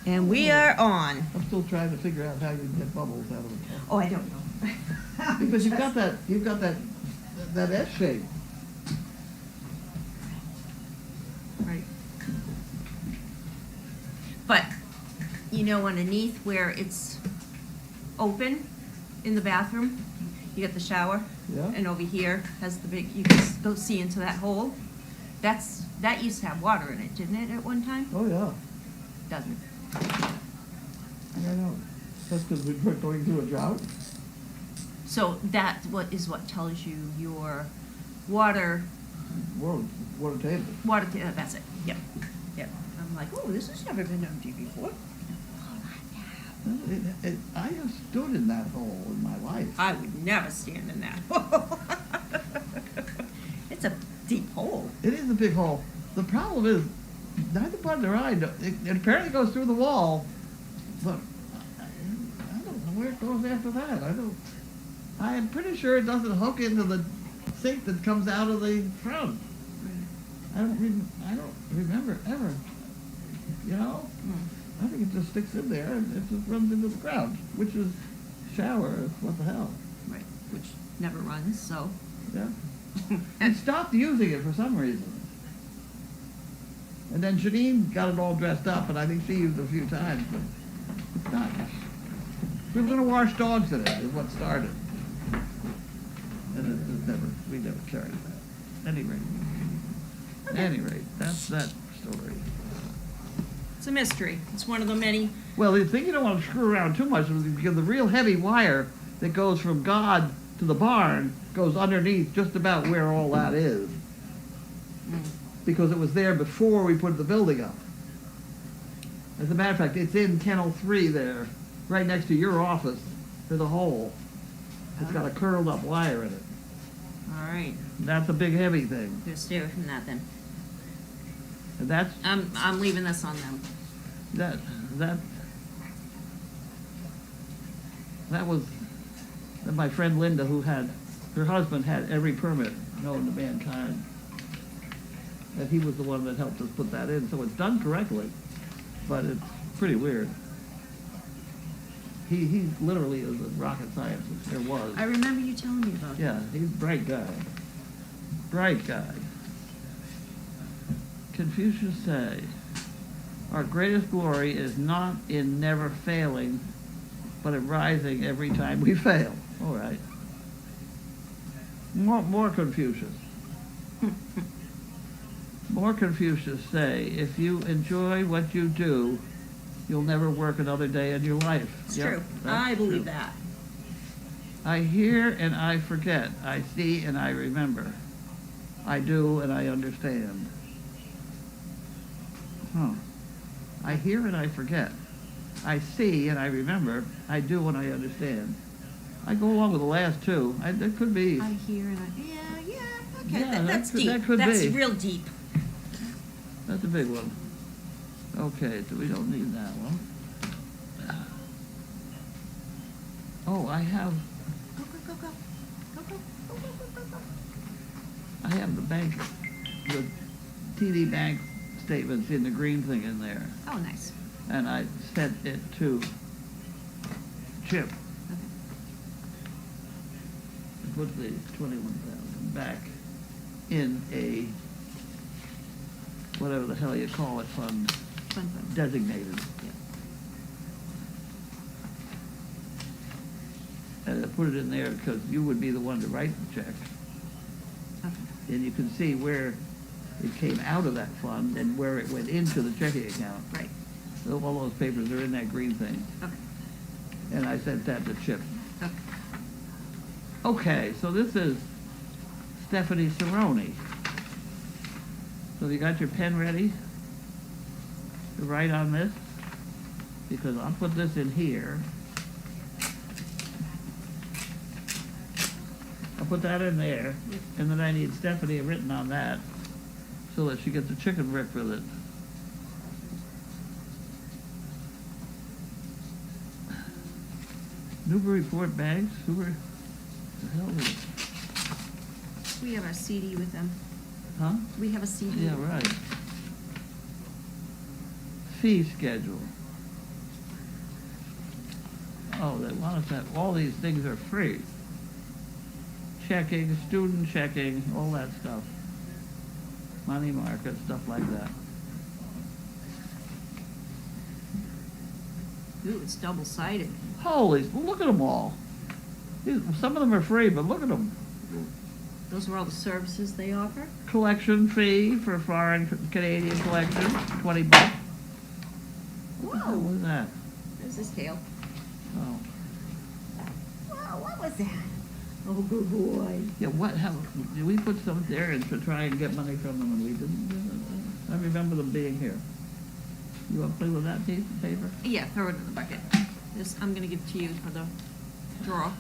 And we are on. I'm still trying to figure out how you can get bubbles out of it. Oh, I don't know. Because you've got that S shape. Right. But, you know, underneath where it's open in the bathroom, you got the shower. Yeah. And over here has the big, you can go see into that hole. That used to have water in it, didn't it, at one time? Oh, yeah. Doesn't. I don't know. That's because we're going through a drought? So that is what tells you your water Water table. That's it. Yep. Yep. I'm like, oh, this has never been empty before. I have stood in that hole in my life. I would never stand in that hole. It's a deep hole. It is a big hole. The problem is, neither part of their eye, it apparently goes through the wall, but I don't know where it goes after that. I am pretty sure it doesn't hook into the sink that comes out of the front. I don't remember ever. You know? I think it just sticks in there and it just runs into the ground, which is shower. What the hell? Right. Which never runs, so. Yeah. And stopped using it for some reason. And then Janine got it all dressed up, and I think she used it a few times, but it's not. We were going to wash dogs in it, is what started. And we never carried that. Any rate, that's that story. It's a mystery. It's one of the many. Well, the thing you don't want to screw around too much is because the real heavy wire that goes from God to the barn goes underneath just about where all that is. Because it was there before we put the building up. As a matter of fact, it's in Kennel 3 there, right next to your office. There's a hole. It's got a curled up wire in it. All right. That's a big heavy thing. Just stay away from that then. And that's I'm leaving this on them. That was my friend Linda, who had her husband had every permit known to mankind. That he was the one that helped us put that in, so it's done correctly, but it's pretty weird. He literally is a rocket scientist. There was. I remember you telling me about that. Yeah, he's a bright guy. Bright guy. Confucius say, our greatest glory is not in never failing, but in rising every time we fail. All right. More Confucius. More Confucius say, if you enjoy what you do, you'll never work another day in your life. It's true. I believe that. I hear and I forget. I see and I remember. I do and I understand. I hear and I forget. I see and I remember. I do and I understand. I go along with the last two. That could be. I hear and okay. Yeah, that's deep. That could that's be. real deep. That's a big one. Okay, so we don't need that one. Oh, I have. Go. I have the TD Bank statements in the green thing in there. Oh, nice. And I sent it to Chip. Okay. And put the 21,000 back in a whatever the hell you call it fund. Fun. Designated. Yeah. And I put it in there because you would be the one to write the check. Okay. And you can see where it came out of that fund and where it went into the checking account. Right. So all those papers are in that green thing. Okay. And I sent that to Chip. Okay. Okay, so this is Stephanie Cerrone. So you got your pen ready to write on this? Because I'll put this in here. I'll put that in there, and then I need Stephanie written on that so that she gets a chicken brick with it. Newburyport Banks? The hell is it? We have our CD with them. Huh? We have a CD. Yeah, right. Fee schedule. Oh, they want us to have, all these things are free. Checking, student checking, all that stuff. Money market, stuff like that. Ooh, it's double-sided. Holy, look at them all. Some of them are free, but look at them. Those are all the services they offer? Collection fee for foreign Canadian collection, $20. What the hell Whoa. was that? There's his tail. Oh. Wow, what was that? Oh, good boy. Yeah, what, how, did we put some there and to try and get money from them and we didn't? I remember them being here. You want to play with that piece of paper? Yeah, throw it in the bucket. This, I'm gonna give to you for the drawer.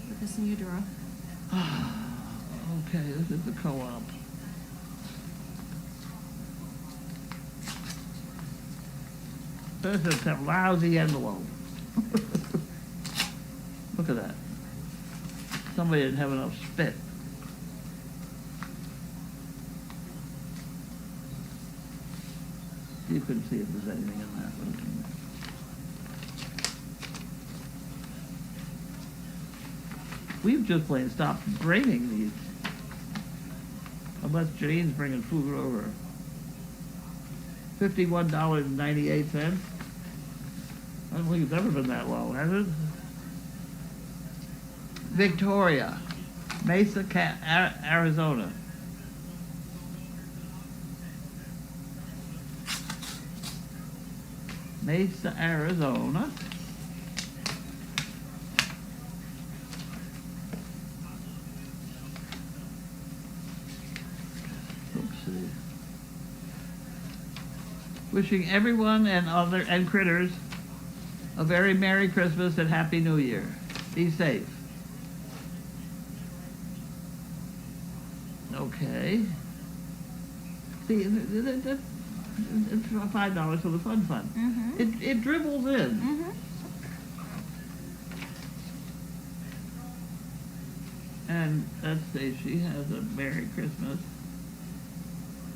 Put this in your drawer. Okay, this is the co-op. This is a lousy envelope. Look at that. Somebody didn't have enough spit. You couldn't see if there's anything in that one. We've just plain stopped bringing these. Unless Jane's bringing food over. $51.98. I don't think it's ever been that low, has it? Victoria, Mesa, Arizona. Mesa, Arizona. Oopsie. Wishing everyone and critters a very Merry Christmas and Happy New Year. Be safe. Okay. See, it's $5 for the fun fund. Mm-hmm. It dribbles in. Mm-hmm. And let's see, she has a Merry Christmas.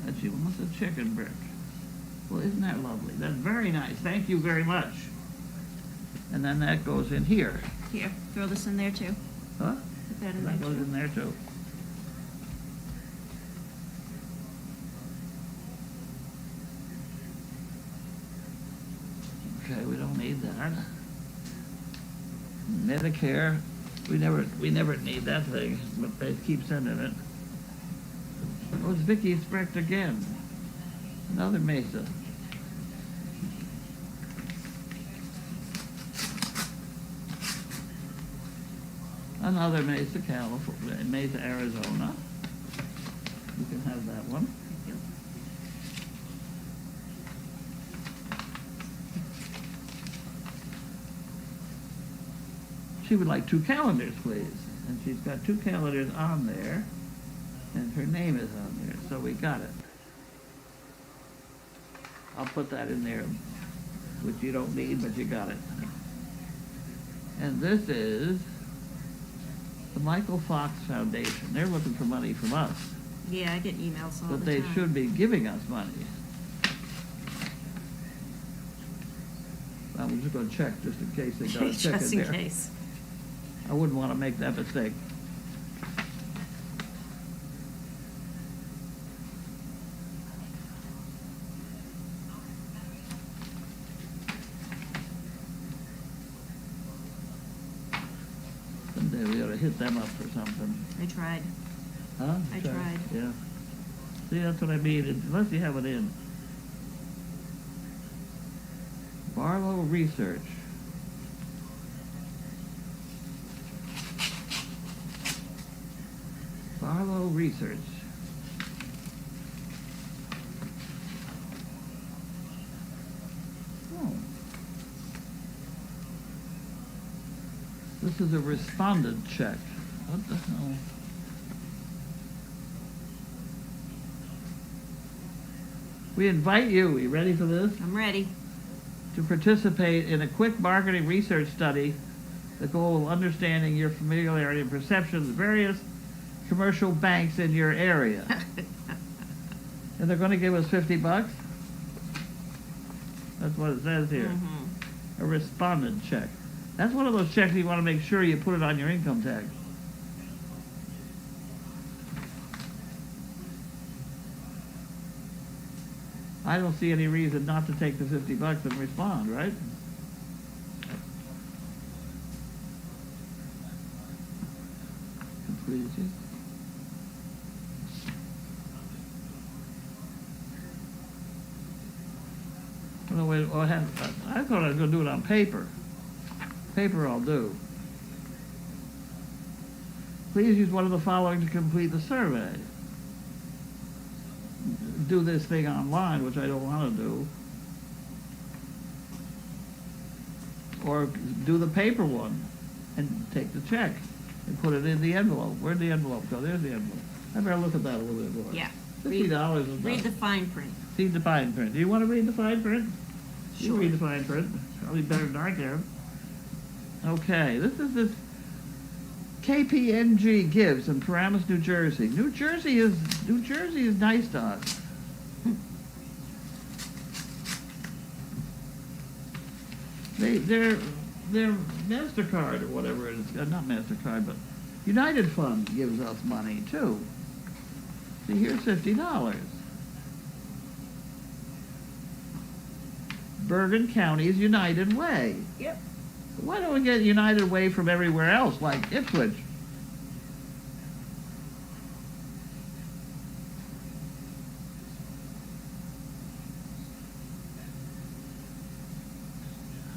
And she wants a chicken brick. Well, isn't that lovely? That's very nice. Thank you very much. And then that goes in here. Here, throw this in there too. Huh? Put that in That there goes too. in there too. Okay, we don't need that. Medicare, we never need that thing, but they keep sending it. Oh, it's Vicky's Sprecht again. Another Mesa. Another Mesa, California, Mesa, Arizona. You can have that one. Thank you. She would like 2 calendars, please. And she's got 2 calendars on there, and her name is on there, so we got it. I'll put that in there, which you don't need, but you got it. And this is the Michael Fox Foundation. They're looking for money from us, Yeah, I get emails all but the they time. should be giving us money. I'm just gonna check, just in case they got a check Just in in there. case. I wouldn't want to make that mistake. Someday we ought to hit them up for something. I tried. Huh? I tried. Yeah. See, that's what I mean, unless you have it in. Barlow Research. Barlow Research. Oh. This is a respondent check. What the hell? We invite you, you ready for this? I'm ready. To participate in a quick marketing research study, the goal of understanding your familiarity and perception of the various commercial banks in your area. And they're going to give us $50? That's what it says here. Mm-hmm. A respondent check. That's one of those checks you want to make sure you put it on your income tax. I don't see any reason not to take the $50 and respond, right? Please. No, wait, oh, I thought I was going to do it on paper. Paper I'll do. Please use one of the following to complete the survey. Do this thing online, which I don't want to do. Or do the paper one and take the check and put it in the envelope. Where'd the envelope go? There's the envelope. I better look at that a little bit more. Yeah. $50 is Read the fine print. Read the fine print. Do you want to read the fine print? Sure. You read the fine print. Probably better than I can. Okay, this is KPNG Gibbs in Paramus, New Jersey. New Jersey is nice to us. Their MasterCard or whatever it is, not MasterCard, but United Fund gives us money too. See, here's $50. Bergen County's United Way. Yep. Why don't we get United Way from everywhere else, like Ipswich?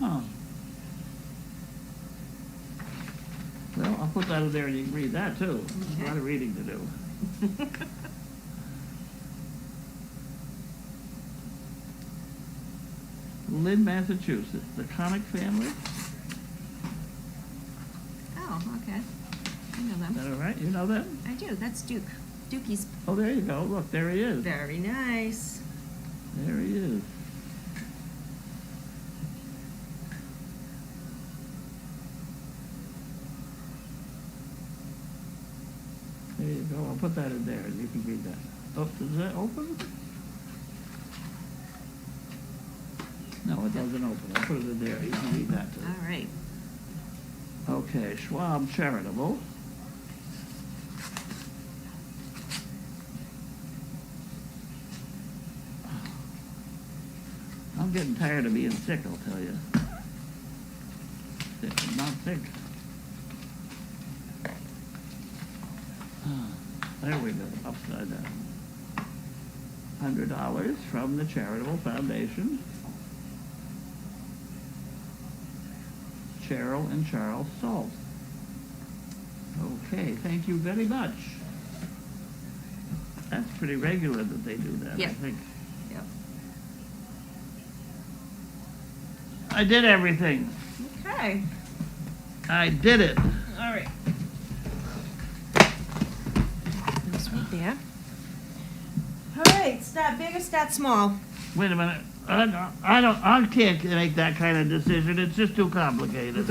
Huh. Well, I'll put that in there and you can read that too. There's a lot of reading to do. Lynn, Massachusetts. The Connick family. Oh, okay. I know Is them. that all right? You know them? I do. That's Duke. Dukey's. Oh, there you go. Look, there he is. Very nice. There he is. There you go. I'll put that in there and you can read that. Oh, does that open? No, it doesn't open. I'll put it in there. You can read that too. All right. Okay, Schwab Charitable. I'm getting tired of being sick, I'll tell you. I'm not sick. There we go, upside down. $100 from the Charitable Foundation. Cheryl and Charles Salt. Okay, thank you very much. That's pretty regular that they do that, I Yeah. think. Yep. I did everything. Okay. I did it. All right. That's right there. All right. Start big or start small? Wait a minute. I can't make that kind of decision. It's just too complicated.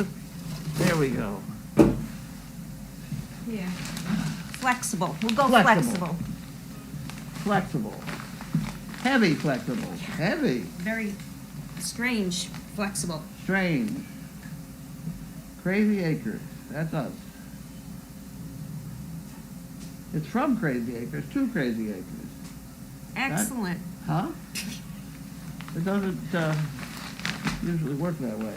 There we go. Yeah. Flexible. We'll go Flexible. flexible. Flexible. Heavy flexible. Heavy. Very strange flexible. Strange. Crazy Acres. That's us. It's from Crazy Acres to Crazy Acres. Excellent. Huh? It doesn't usually work that way.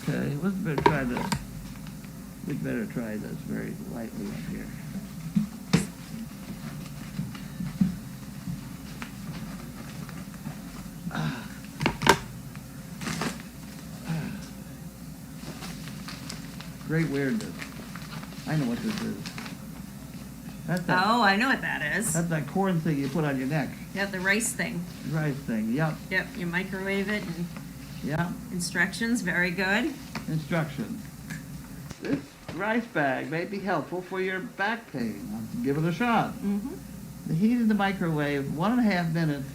Okay, let's better try this. We'd better try this very lightly up here. Great weirdness. I know what this is. That's that, Oh, I know what that is. that's that corn thing you put on your neck. Yeah, the rice thing. Rice thing, yep, Yep, you microwave it and yep. instructions, very good. Instructions. This rice bag may be helpful for your back pain. Give it a shot. Mm-hmm. Heat in the microwave 1.5 minutes,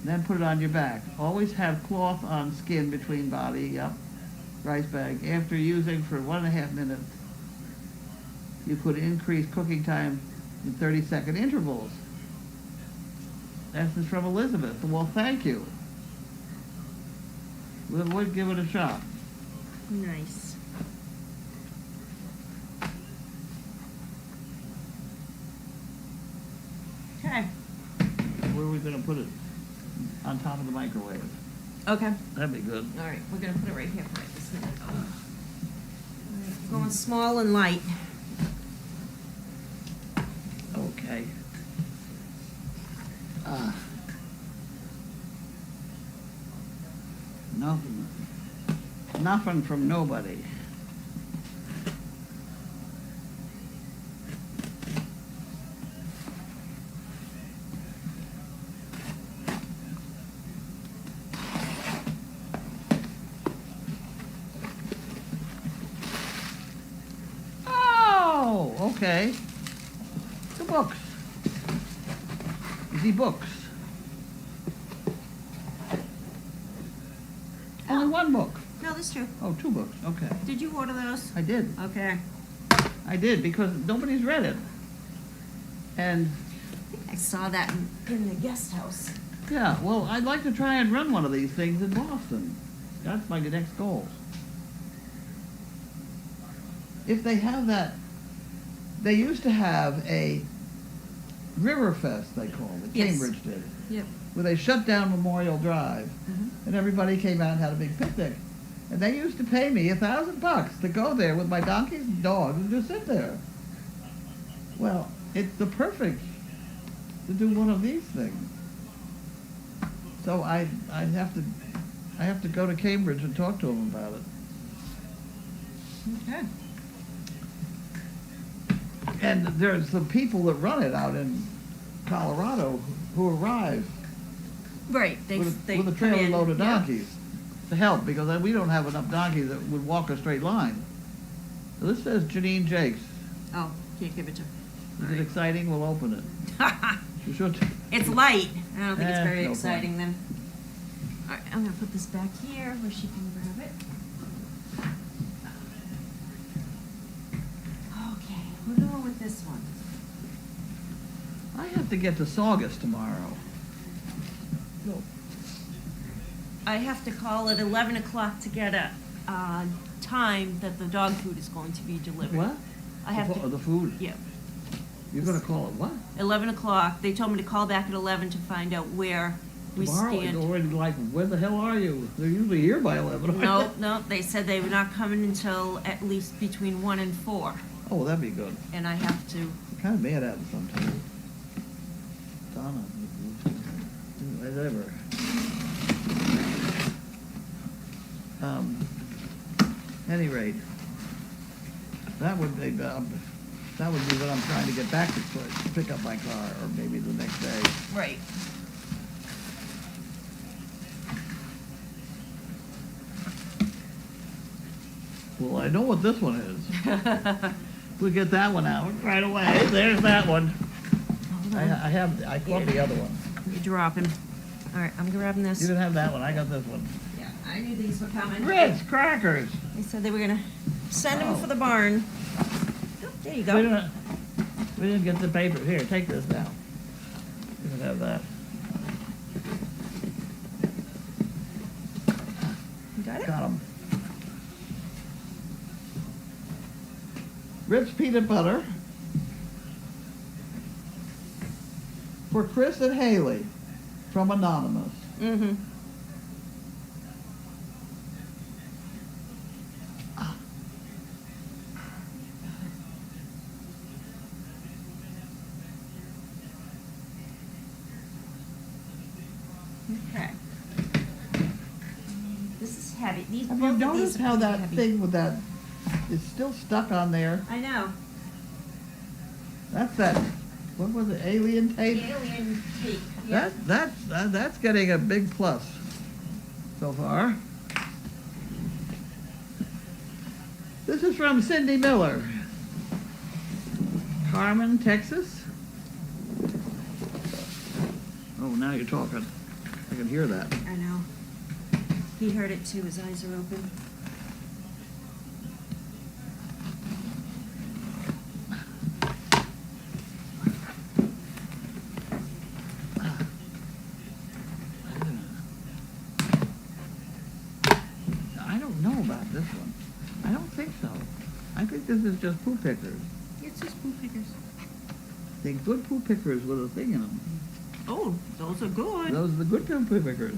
then put it on your back. Always have cloth on skin between body, yep. Rice bag. After using for 1.5 minutes, you could increase cooking time in 30-second intervals. This is from Elizabeth. Well, thank you. We'll give it a shot. Nice. Okay. Where are we gonna put it? On top of the microwave. Okay. That'd be good. All right, we're gonna put it right here for right this minute. All right, going small and light. Okay. Nothing. Nothing from nobody. Oh, okay. The books. The books. Only one book. No, that's true. Oh, two books. Okay. Did you order those? I did. Okay. I did because nobody's read it. And I saw that in the guest house. yeah, well, I'd like to try and run one of these things in Boston. That's my next goal. If they have that, they used to have a Riverfest, they called it. Yes. Cambridge did. Yep. Where they shut down Memorial Drive, Mhm. and everybody came out and had a big picnic. And they used to pay me $1,000 to go there with my donkeys and dogs and just sit there. Well, it's the perfect to do one of these things. So I have to go to Cambridge and talk to them about it. Okay. And there's some people that run it out in Colorado who arrive Right. They with a come trailer in, load of yeah. donkeys to help, because we don't have enough donkeys that would walk a straight line. So this says Janine Jakes. Oh, can't give it to Is her. it exciting? We'll open it. All You should. right. It's light. I don't think it's very no exciting then. All right, I'm gonna put this back here where she can grab it. Okay, we're going with this one. I have to get to Saugus tomorrow. No. I have to call at 11 o'clock to get a time that the dog food is going to be delivered. What? I have to. The food. Yeah, You're gonna call it what? 11 o'clock. They told me to call back at 11 to find out where we Tomorrow? It's stand. already like, where the hell are you? They're usually here by 11. No, no, they said they were not coming until at least between 1 and 4, Oh, well, that'd be good. and I have to. I'm kind of mad at them sometimes. Donna, whatever. Any rate, that would be when I'm trying to get back to pick up my car, or maybe the next day. Right. Well, I know what this one is. We'll get that one out right away. There's that one. Hold on. I caught the other one. You drop him. All right, I'm grabbing this. You didn't have that one. I got this one. Yeah, I knew these were coming. Ritz crackers. They said they were gonna send them Oh. for the barn. Oh, there you We go. didn't get the paper. Here, take this now. You can have that. You got it? Got 'em. Ritz peanut butter for Chris and Haley from Anonymous. Mm-hmm. Okay. This is heavy. These Have both you of these noticed are how pretty that heavy. thing with that is still stuck on there? I know. That's that. What was it? Alien tape. Alien tape. Yeah. That's getting a big plus so far. This is from Cindy Miller, Carmen, Texas. Oh, now you're talking. I can hear that. I know. He heard it too. His eyes are open. I don't know about this one. think this is just poo pickers. It's just poo pickers. They're good poo pickers with a thing in them. Oh, those are good. Those are the good poo pickers.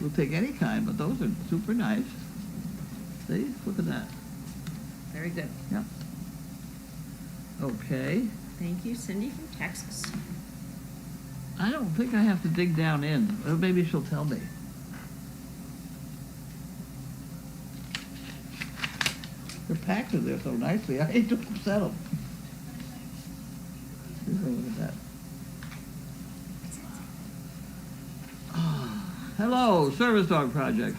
We'll take any kind, but those are super nice. See, look at that. Very good. Yep. Okay. Thank you, Cindy from Texas. I don't think I have to dig down in. Or maybe she'll tell me. They're packed in there so nicely. I hate to upset them. Look at that. Hello, Service Dog Project.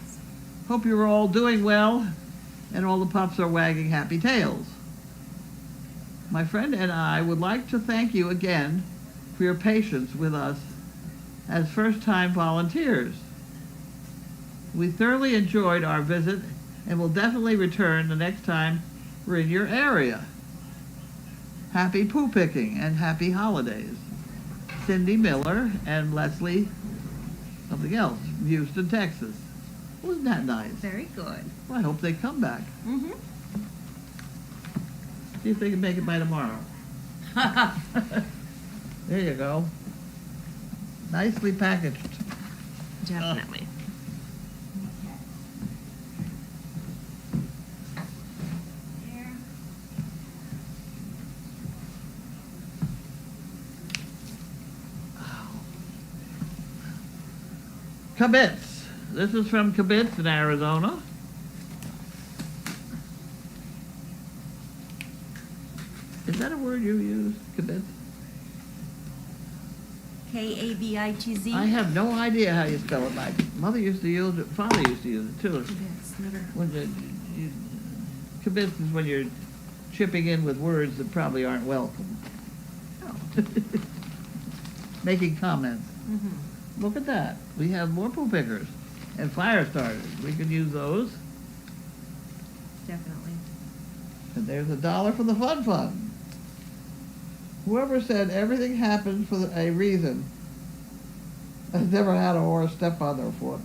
Hope you are all doing well and all the pups are wagging happy tails. My friend and I would like to thank you again for your patience with us as first-time volunteers. We thoroughly enjoyed our visit and will definitely return the next time we're in your area. Happy poo picking and happy holidays. Cindy Miller and Leslie, something else, Houston, Texas. Wasn't that nice? Very good. Well, I hope they come back. Mm-hmm. See if they can make it by tomorrow. There you go. Nicely packaged. Definitely. Kibitz. This is from Kibitz in Arizona. Is that a word you use, Kibitz? K-A-B-I-T-Z. I have no idea how you spell it. My mother used to use it, father used to use it too. Kibitz, never. When kibitz is when you're chipping in with words that probably aren't welcome. Oh. Making comments. Mm-hmm. Look at that. We have more poo pickers and fire starters. We could use those. Definitely. And there's $1 for the fun fund. Whoever said everything happens for a reason has never had a horse step on their foot.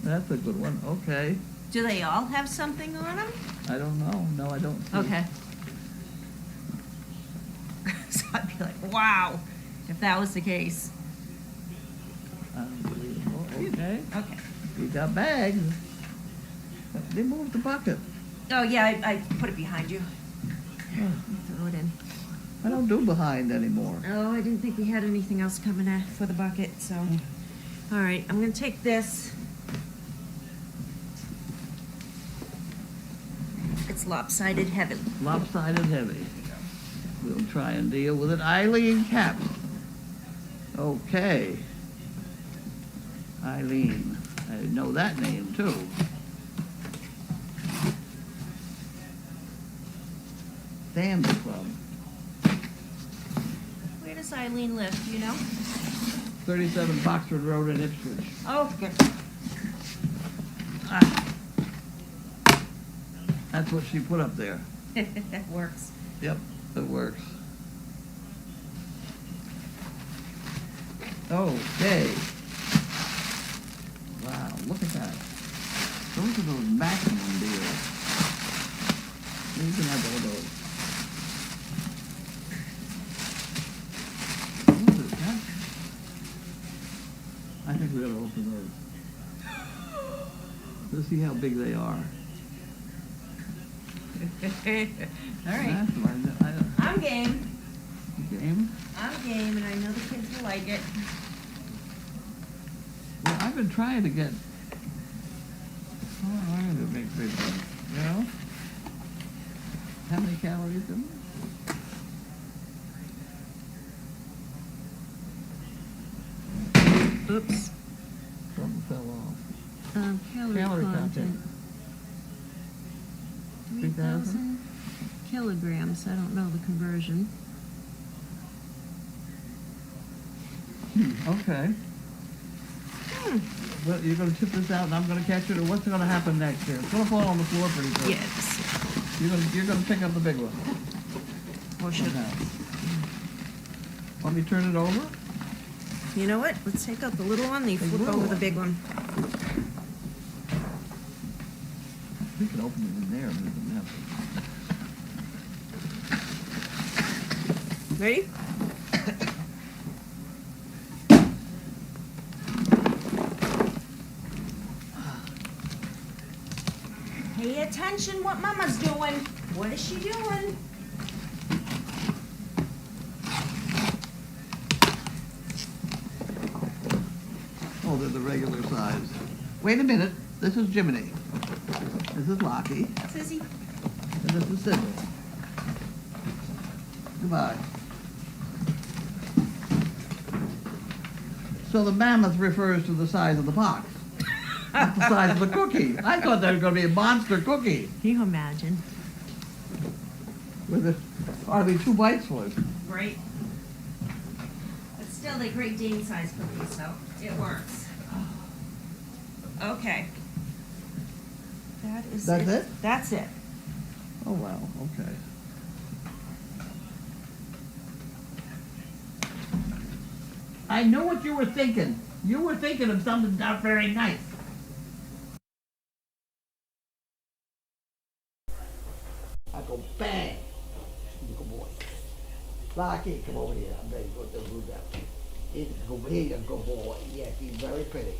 That's a good one. Okay. Do they all have something on them? I don't know. No, I don't see. Okay. So I'd be like, wow, if that was the case. Unbelievable. Okay. Okay. We got bags. They moved the bucket. Oh, yeah, I put it behind you. Throw it in. I don't do behind anymore. Oh, I didn't think we had anything else coming for the bucket, so. All right, I'm gonna take this. It's lopsided heavy. Lopsided heavy. We'll try and deal with it. Eileen Cap. Okay. Eileen. I know that name too. Sam's Club. Where does Eileen live, do you know? 37 Boxford Road in Ipswich. Oh, good. Ah. That's what she put up there. That works. Yep, it works. Okay. Wow, look at that. Those are those maximum deals. You can have all those. What is that? I think we ought to open those. Let's see how big they are. All right. That's what I'm game. game. I'm game, and I know the kids will like it. Well, I've been trying to get. Oh, I'm going to make big ones. You know? How many calories in them? Oops. Something fell off. Calorie content. content. 3,000 kilograms. I don't know the conversion. Okay. Well, you're going to tip this out, and I'm going to catch it, or what's going to happen next here? It's going to fall on the floor pretty quick. Yes. You're going to pick up the big one. Or should Now. Want me to turn it over? You know what? Let's take out the little one, then you The flip little over the one. big one. We can open it in there, but it doesn't have to. Ready? Pay attention what Mama's doing. What is she doing? Oh, they're the regular size. Wait a minute. This is Jiminy. This is Lockie. Sissy. And this is Sidney. Goodbye. So the mammoth refers to the size of the box, not the size of the cookie. I thought that was going to be a monster cookie Can you imagine? with hardly 2 bites worth. Great. But still, they're Great Dane size cookies, so it works. Okay. That is That's it? That's it. Oh, wow, okay. I know what you were thinking. You were thinking of something not very nice. I go bang. Good boy. Lockie, come over here. I'm ready to go to the root up. Go over here, you good boy. Yeah, he's very pretty.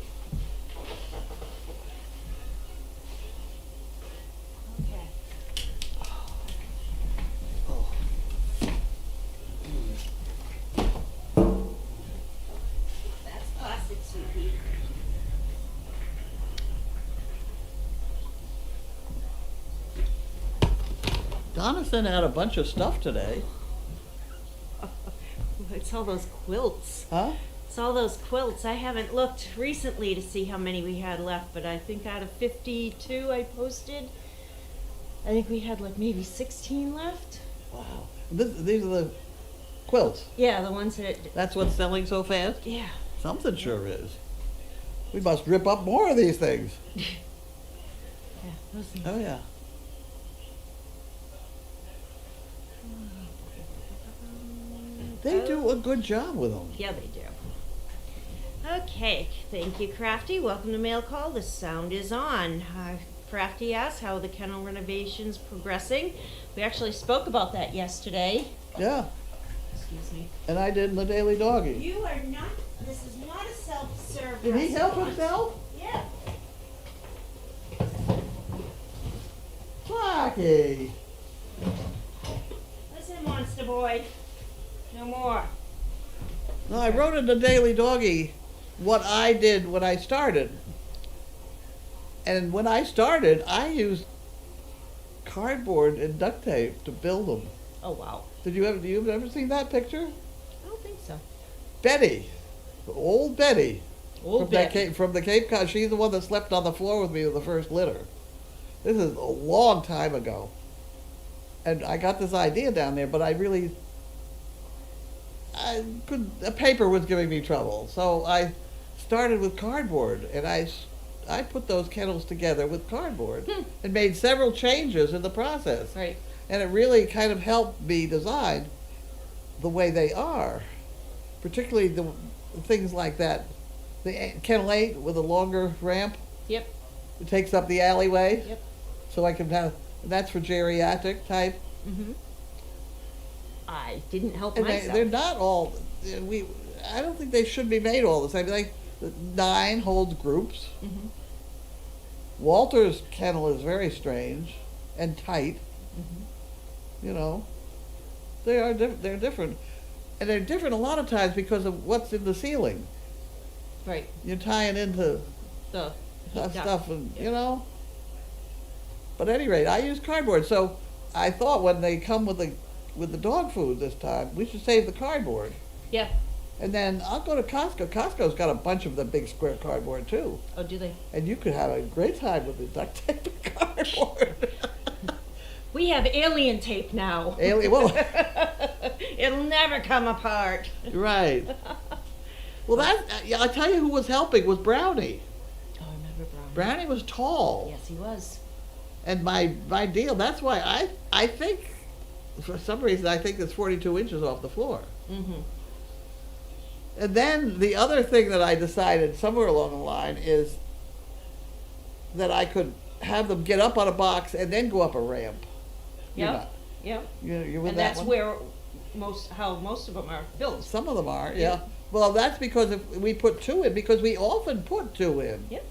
Okay. Oh. That's plastic, sweetie. Donna sent out a bunch of stuff today. It's all those quilts. Huh? It's all those quilts. I haven't looked recently to see how many we had left, but I think out of 52 I posted, I think we had like maybe 16 left. Wow. These are the quilts. Yeah, the ones that, That's what's selling so fast? yeah. Something sure is. We must rip up more of these things. Yeah, those things. Oh, yeah. They do a good job with them. Yeah, they do. Okay, thank you, Crafty. Welcome to Mail Call. The sound is on. Crafty asks how the kennel renovation's progressing. We actually spoke about that yesterday. Yeah, Excuse me. and I did in the Daily Doggy. You are not, this is not a self-serve Did he help restaurant. himself? Yeah. Blackie. Listen, Monster Boy. No more. No, I wrote in the Daily Doggy what I did when I started. And when I started, I used cardboard and duct tape to build them. Oh, wow. Do you ever seen that picture? I don't think so. Betty, old Betty, Old from Betty. from the Cape Cod. She's the one that slept on the floor with me with the first litter. This is a long time ago, and I got this idea down there, but the paper was giving me trouble, so I started with cardboard, and I put those kennels together with cardboard and made several changes in the process. Right. And it really kind of helped me design the way they are, particularly the things like that. The Kennel 8 with a longer ramp, Yep. it takes up the alleyway. Yep. So I can have, that's for geriatric type. Mm-hmm. I didn't help And myself. they're not all, I don't think they should be made all the same. Like 9 holds groups. Mm-hmm. Walter's kennel is very strange and tight. Mm-hmm. You know, they're different, and they're different a lot of times because of what's in the ceiling. Right. You're tying into The stuff, and Yeah. you know. But at any rate, I use cardboard, so I thought when they come with the dog food this time, we should save the cardboard, Yeah. and then I'll go to Costco. Costco's got a bunch of the big square cardboard too, Oh, do they? and you could have a great time with the duct tape and cardboard. We have alien tape now. Well, It'll never come apart. right. Well, I'll tell you who was helping was Brownie. Oh, I remember Brown. Brownie was tall, Yes, he was. and my deal. That's why I think, for some reason, I think it's 42 inches off the floor. Mm-hmm. And then the other thing that I decided somewhere along the line is that I could have them get up on a box and then go up a ramp. You're Yep, not. yep. You're with And that that's one? where how most of them are built. Some of them are, Yeah. yeah. Well, that's because if we put two in, because we often put two in. Yep.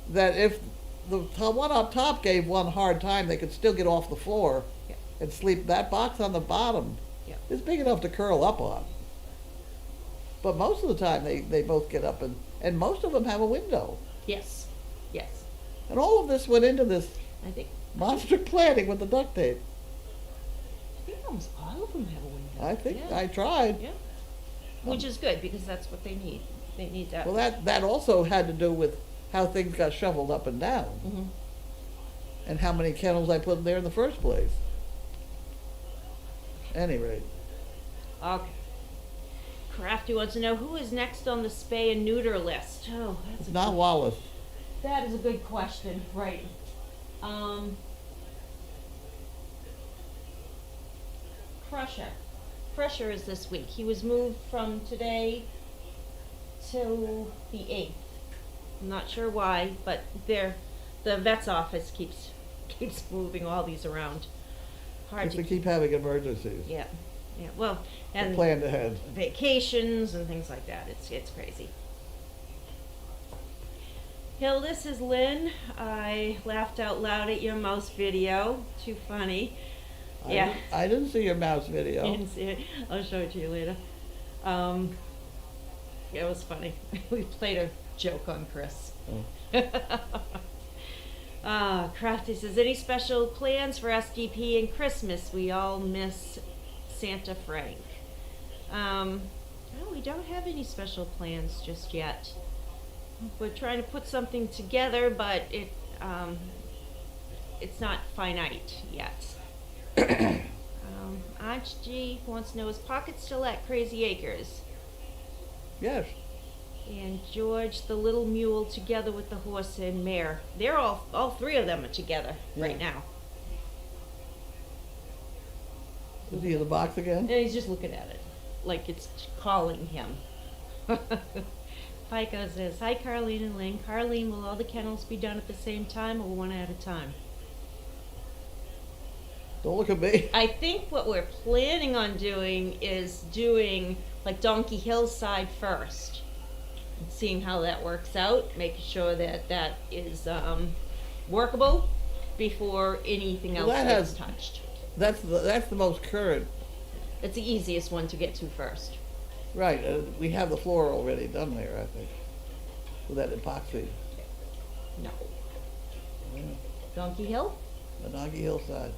That if the one up top gave one hard time, they could still get off the floor Yep. and sleep. That box on the bottom Yep. is big enough to curl up on. But most of the time, they both get up, and most of them have a window. Yes, yes. And all of this went into this I think monster planning with the duct tape. almost all of them have a window. I think Yeah. I tried. Yeah. Which is good because that's what they need. They need that. Well, that also had to do with how things got shoveled up and down, Mhm. and how many kennels I put in there in the first place. Any rate, Okay. Crafty wants to know who is next on the spay and neuter list. Oh, that's it's a not good, Wallace. that is a good question. Right. Crusher. Crusher is this week. He was moved from today to the 8th. I'm not sure why, but the vet's office keeps moving all these around. Hard Just to to keep having emergencies. Yeah, yeah. Well, And and planned ahead. vacations and things like that. It's crazy. Hill, this is Lynn. I laughed out loud at your mouse video. Too funny. Yeah. I didn't see your mouse video. You didn't see it. I'll show it to you later. It was funny. We played a joke on Chris. Oh. Crafty says, any special plans for SDP and Christmas? We all miss Santa Frank. No, we don't have any special plans just yet. We're trying to put something together, but it's not finite yet. Aunt G wants to know, is Pocket still at Crazy Acres? Yes. And George, the little mule, together with the horse and mare. They're all three of them are together right Yeah. now. Is he in the box again? And he's just looking at it, like it's calling him. Pico says, hi Carlene and Lynn. Carlene, will all the kennels be done at the same time or one at a time? Don't look at me. I think what we're planning on doing is doing like Donkey Hillside first. And seeing how that works out, making sure that that is workable before anything else Well, that gets has- touched. That's the most current. It's the easiest one to get to first. Right. We have the floor already done there, I think, with that epoxy. No. Yeah. Donkey Hill? The Noggy Hillside.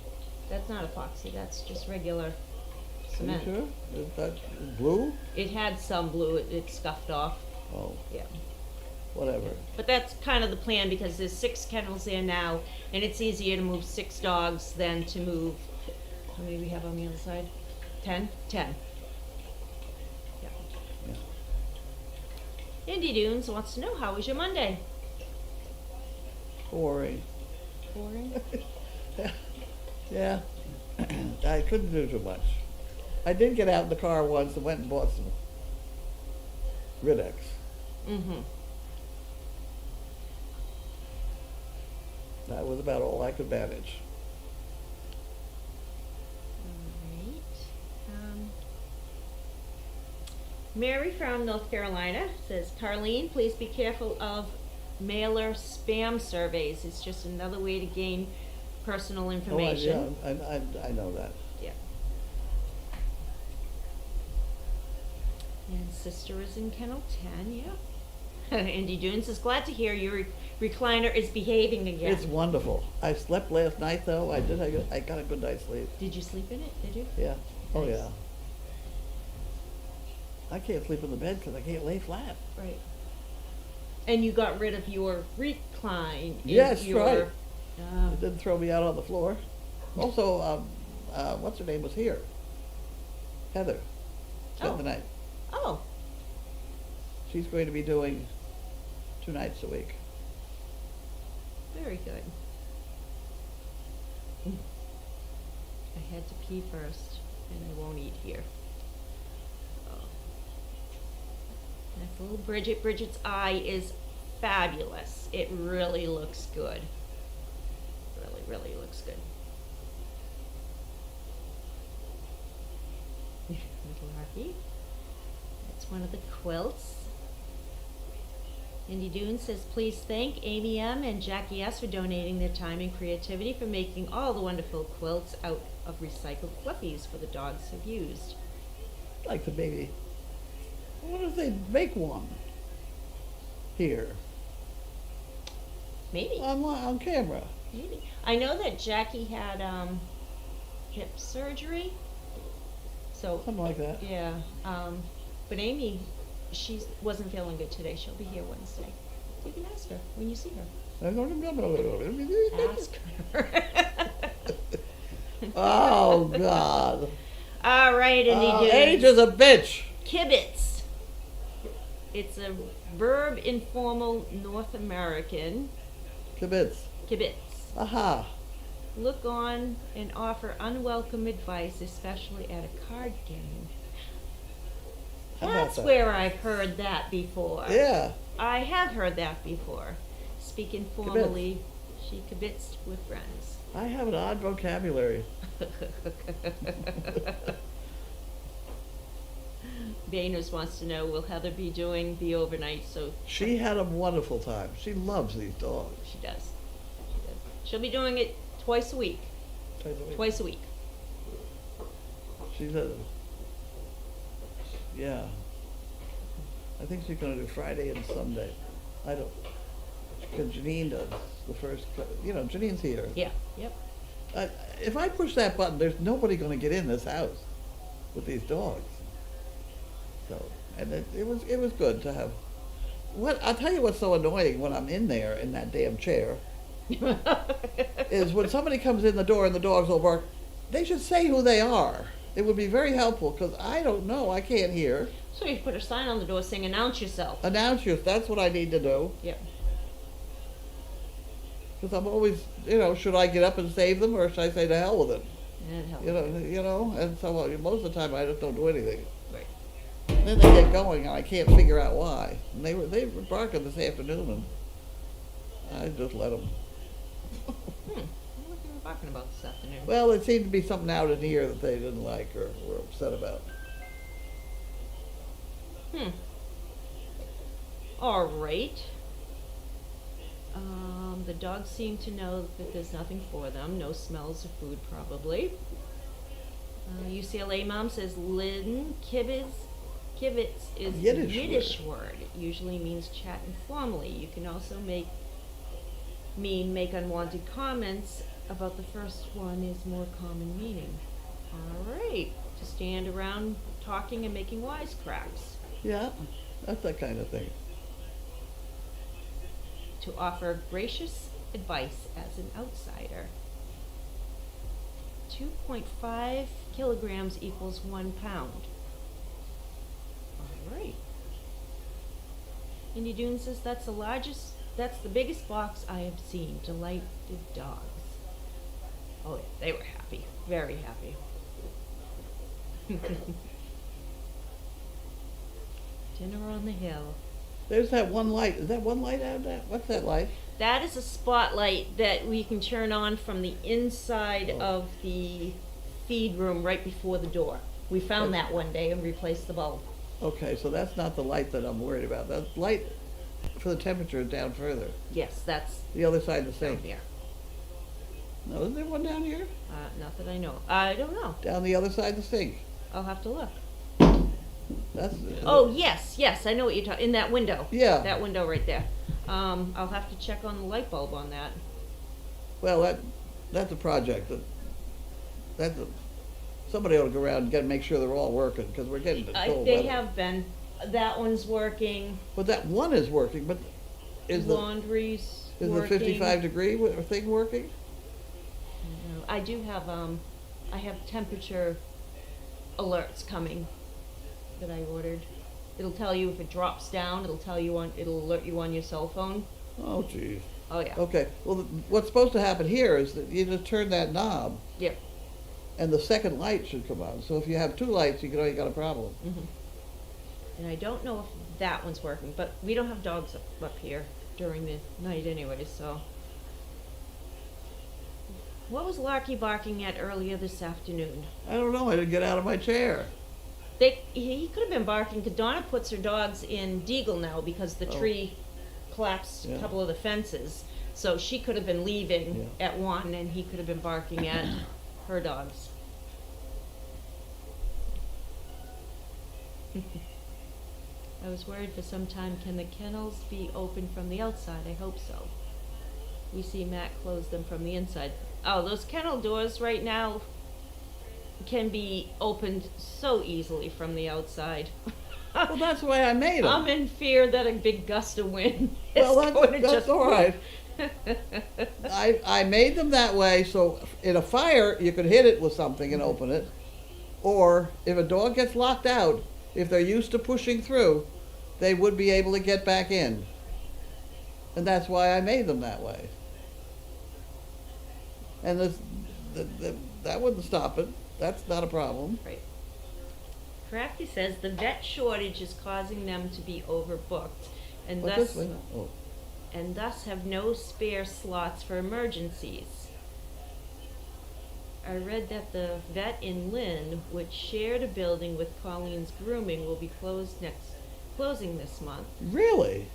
That's not epoxy, that's just regular Are you cement. sure? Is that blue? It had some blue, it scuffed off. Oh, Yeah. whatever. But that's kind of the plan because there's 6 kennels there now, and it's easier to move 6 dogs than to move, how many we have on the other side? 10? 10. Yeah. Yeah. Indy Dunes wants to know, how was your Monday? Boring. Boring? Yeah. I couldn't do too much. I did get out in the car once and went and bought some Riddex. Mm-hmm. That was about all I could manage. Alright. Mary from North Carolina says, Carlene, please be careful of mailer spam surveys. It's just another way to gain personal information. Oh, I know that. Yeah. And sister is in kennel 10, yeah. Indy Dunes is glad to hear your recliner is behaving again. It's wonderful. I slept last night though. I did. I got a good night's sleep. Did you sleep in it? Did you? Yeah. Oh Nice. yeah. I can't sleep in the bed because I can't lay flat. Right. And you got rid of your recline. Yes, right. Oh. It didn't throw me out on the floor. Also, what's her name was here? Heather. Spent Oh. the night. Oh. She's going to be doing 2 nights a week. Very good. I had to pee first, and I won't eat here. Oh. That's little Bridget. Bridget's eye is fabulous. It really looks good. really looks good. Little Archie. That's one of the quilts. Indy Dune says, please thank Amy M. and Jackie S. for donating their time and creativity for making all the wonderful quilts out of recycled fluffies for the dogs have used. Like the baby. I wonder if they'd make one here Maybe. on camera. Maybe. I know that Jackie had hip surgery. So Something like that. yeah. But Amy, she wasn't feeling good today. She'll be here Wednesday. You can ask her when you see her. Ask her. Oh, God. All right, Indy Dune. Age is a bitch. Kibitz. It's a verb informal North American. Kibitz. Kibitz. Aha. Look on and offer unwelcome advice, especially at a card game. How about That's that? where I've heard that before. Yeah. I have heard that before. Speaking formally, she kibitzed with friends. I have an odd vocabulary. Bainers wants to know, will Heather be doing the overnight? So She had a wonderful time. She loves these dogs. she does. She does. She'll be doing it twice a week. Twice a week. She's a, yeah. I think she's gonna do Friday and Sunday. I don't, because Janine does the first, Janine's here. Yeah. Yep. If I push that button, there's nobody gonna get in this house with these dogs. So, and it was good to have. I'll tell you what's so annoying when I'm in there in that damn chair is when somebody comes in the door and the dogs will bark. They should say who they are. It would be very helpful because I don't know. I can't hear. So you put a sign on the door saying, "Announce yourself." Announce you. That's what I need to do. Yep. Because I'm always, should I get up and save them or should I say to hell with it? And help. And so most of the time I just don't do anything. Right. And then they get going and I can't figure out why. And they were barking this afternoon and I just let them. What were you talking about this afternoon? Well, it seemed to be something out in here that they didn't like or were upset about. All right. The dogs seem to know that there's nothing for them. No smells of food, probably. UCLA mom says Lynn kibitz is a Yiddish word. It usually means chat informally. You can also make unwanted comments about the first one is more common meaning. All right. To stand around talking and making wisecracks. Yeah, that's that kind of thing. To offer gracious advice as an outsider. 2.5 kilograms equals 1 pound. All right. Indy Dune says that's the biggest box I have seen. Delighted dogs. Oh yeah, they were happy. Very happy. Dinner on the hill. There's that one light. Is that one light out there? What's that light? That is a spotlight that we can turn on from the inside of the feed room right before the door. We found that one day and replaced the bulb. Okay, so that's not the light that I'm worried about. The light for the temperature is down further. Yes, that's The other side of the down sink. here. No, isn't there one down here? Not that I know. I don't know. Down the other side of the sink. I'll have to look. That's. Oh, yes, I know what you're talking, in that window. Yeah. That window right there. I'll have to check on the light bulb on that. Well, that's a project somebody ought to go around and make sure they're all working because we're getting to cold They weather. have been. That one's working. But that one is working. But is Laundry's the working. 55-degree thing working? No, I do have, I have temperature alerts coming that I ordered. It'll tell you if it drops down, it'll alert you on your cell phone. Oh, geez. Oh, yeah. Okay. Well, what's supposed to happen here is that you just turn that knob, Yep. and the second light should come on. So if you have two lights, you got a problem. And I don't know if that one's working, but we don't have dogs up here during the night anyway, so What was Larky barking at earlier this afternoon? I don't know. I didn't get out of my chair. He could have been barking because Donna puts her dogs in Deagle now because the Oh. tree collapsed Yeah. a couple of the fences. So she could have been leaving Yeah. at 1 and he could have been barking at her dogs. I was worried for some time. Can the kennels be open from the outside? I hope so. We see Matt close them from the inside. Oh, those kennel doors right now can be opened so easily from the outside. Well, that's the way I made them. I'm in fear that a big gust of wind is Well, going to that's just all right. I made them that way so in a fire you could hit it with something and open it. Or if a dog gets locked out, if they're used to pushing through, they would be able to get back in. And that's why I made them that way. And that wouldn't stop it. That's not a problem. Right. Crafty says the vet shortage is causing them to be overbooked and But thus this way, oh, and thus have no spare slots for emergencies. I read that the vet in Lynn, which shared a building with Carlene's grooming, will be closing this month. really?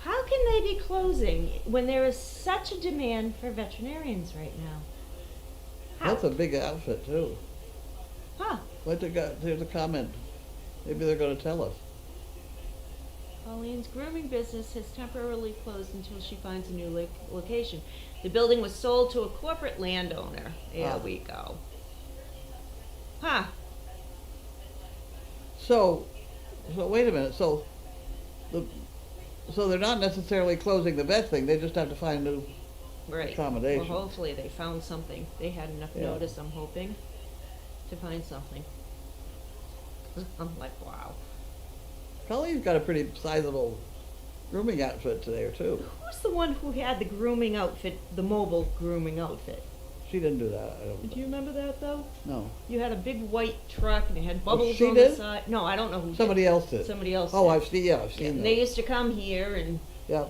How can they be closing when there is such a demand for veterinarians right now? How? That's a big outfit too. Huh. There's a comment. Maybe they're going to tell us. Carlene's grooming business has temporarily closed until she finds a new location. The building was sold to a corporate landowner. There Ah. we go. Huh. So wait a minute. So they're not necessarily closing the vet thing. They just have to find new Right. accommodation. Well, hopefully they found something. They had enough Yeah. notice, I'm hoping, to find something. I'm like, wow. Carlene's got a pretty sizable grooming outfit today, too. Who's the one who had the grooming outfit, the mobile grooming outfit? She didn't do that. I don't. Do you remember that, though? No. You had a big white truck and it had bubbles she on the did? side. No, I don't know who did. Somebody else did. Somebody else Oh, did. I've seen. Yeah, I've Yeah, seen they that. used to come here and, Yeah.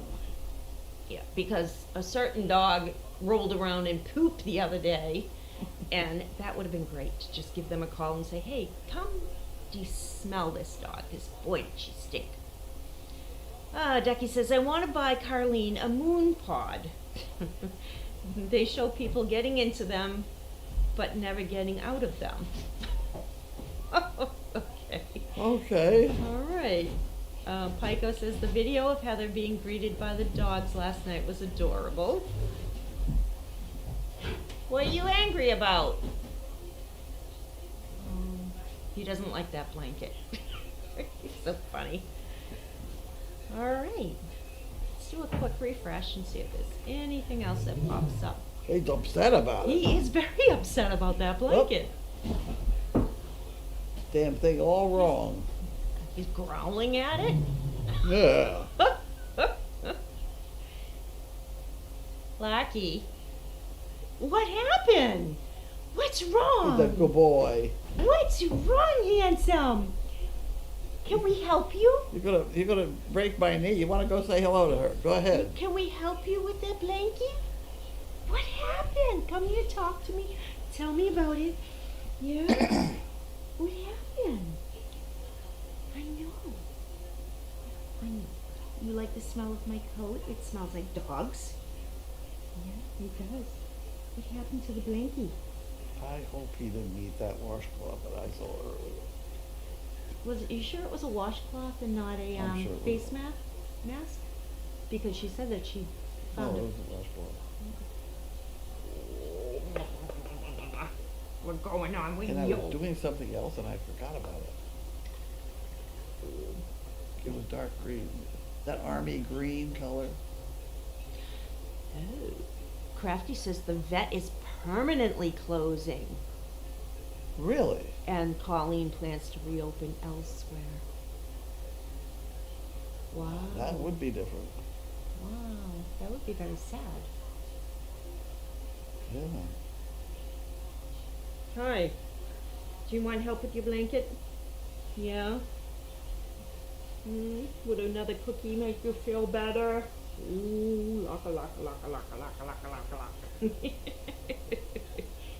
yeah, because a certain dog rolled around and pooped the other day, and that would have been great to just give them a call and say, hey, come, do you smell this dog? Because boy, did she stink. Ducky says, I want to buy Carlene a moon pod. They show people getting into them, but never getting out of them. Okay. Okay. All right. Pico says the video of Heather being greeted by the dogs last night was adorable. What are you angry about? He doesn't like that blanket. He's so funny. All right. Let's do a quick refresh and see if there's anything else that pops up. He's upset about it. He is very upset about that blanket. Damn thing all wrong. He's growling at it. Yeah. Lucky. What happened? What's He's wrong? a good boy. What's wrong, handsome? Can we help you? You're gonna break my knee. You want to go say hello to her? Go ahead. Can we help you with that blanket? What happened? Come here, talk to me. Tell me about it. Yeah? What happened? I know. I know. You like the smell of my coat? It smells like dogs. Yeah, it does. What happened to the blankie? I hope he didn't eat that washcloth that I saw earlier. You sure it was a washcloth and not a I'm sure it face was. mask? Because she said that she No, found it it. was a washcloth. What's going on with And I you? was doing something else and I forgot about it. It was dark green. That army green color. Oh. Crafty says the vet is permanently closing, Really? and Carlene plans to reopen elsewhere. Wow. That would be different. Wow. That would be very sad. Yeah. Hi. Do you want help with your blanket? Yeah? Would another cookie make you feel better? Ooh, laka, laka, laka, laka, laka, laka, laka, laka.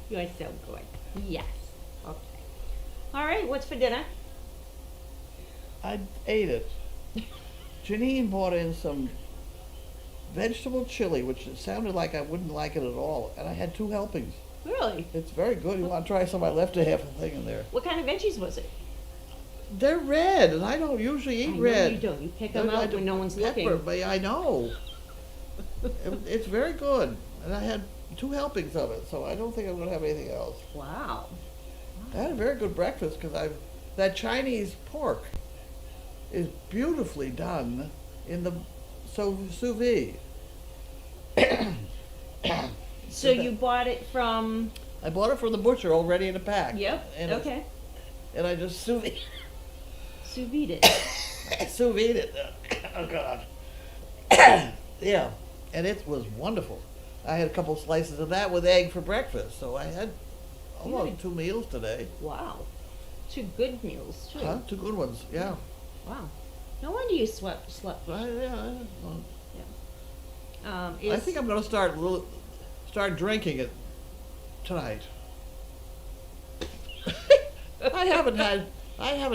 You are so good. Yes. Okay. All right, what's for dinner? I ate it. Janine bought in some vegetable chili, which it sounded like I wouldn't like it at all, and I had 2 helpings. Really? It's very good. You want to try some? I left a half a thing in there. What kind of veggies was it? They're red, and I don't usually eat I know red. you don't. You pick them I out do when no one's pepper, looking. but I know. It's very good, and I had 2 helpings of it, so I don't think I'm going to have anything else. Wow. I had a very good breakfast because that Chinese pork is beautifully done in the sous vide. So you bought it from? I bought it from the butcher already in a pack. Yep. And Okay. And I just sous vide it. sous vide it. Oh God. Yeah, and it was wonderful. I had a couple slices of that with egg for breakfast, so I had almost 2 meals today. Wow. 2 good meals too. Huh? 2 good ones. Yeah. Wow. No wonder you slept. Well, Yeah. I think I'm going to start drinking it tonight. I haven't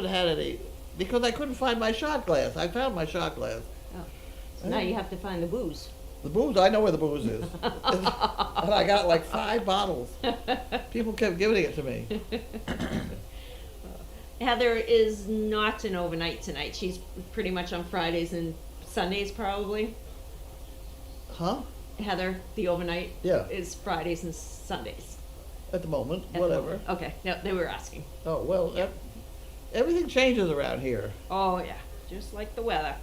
had any because I couldn't find my shot glass. I found my shot glass. Oh. So now you have to find the booze. The booze, I know where the booze is. And I got like 5 bottles. People kept giving it to me. Heather is not an overnight tonight. She's pretty much on Fridays and Sundays probably. Huh? Heather, the overnight, Yeah. is Fridays and Sundays. At the moment, At the whatever. moment. Okay. No, they were asking. Oh, well, everything changes around here. Oh yeah, just like the weather.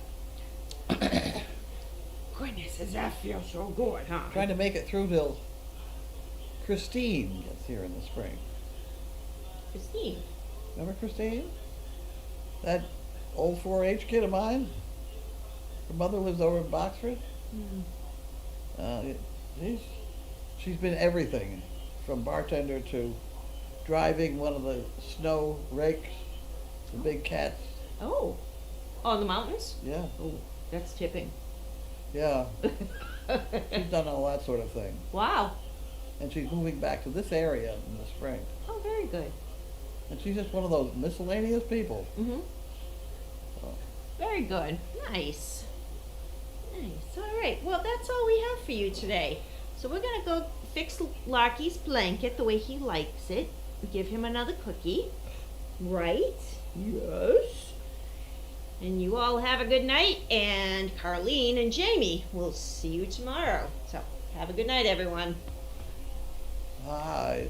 Goodness, does that feel so good, huh? Trying to make it through till Christine gets here in the spring. Christine. Remember Christine? That old 4-H kid of mine? Her mother lives over in Boxford. She's been everything, from bartender to driving one of the snow rakes, the big cats. Oh. On the mountains? Yeah, Oh, that's tipping. yeah. She's done all that sort of thing. Wow. And she's moving back to this area in the spring. Oh, very good. And she's just one of those miscellaneous people. Mm-hmm. So, Very good. Nice. Nice. All right. Well, that's all we have for you today. So we're going to go fix Larky's blanket the way he likes it. Give him another cookie. Right? Yes. And you all have a good night. And Carlene and Jamie, we'll see you tomorrow. So have a good night, everyone. hi.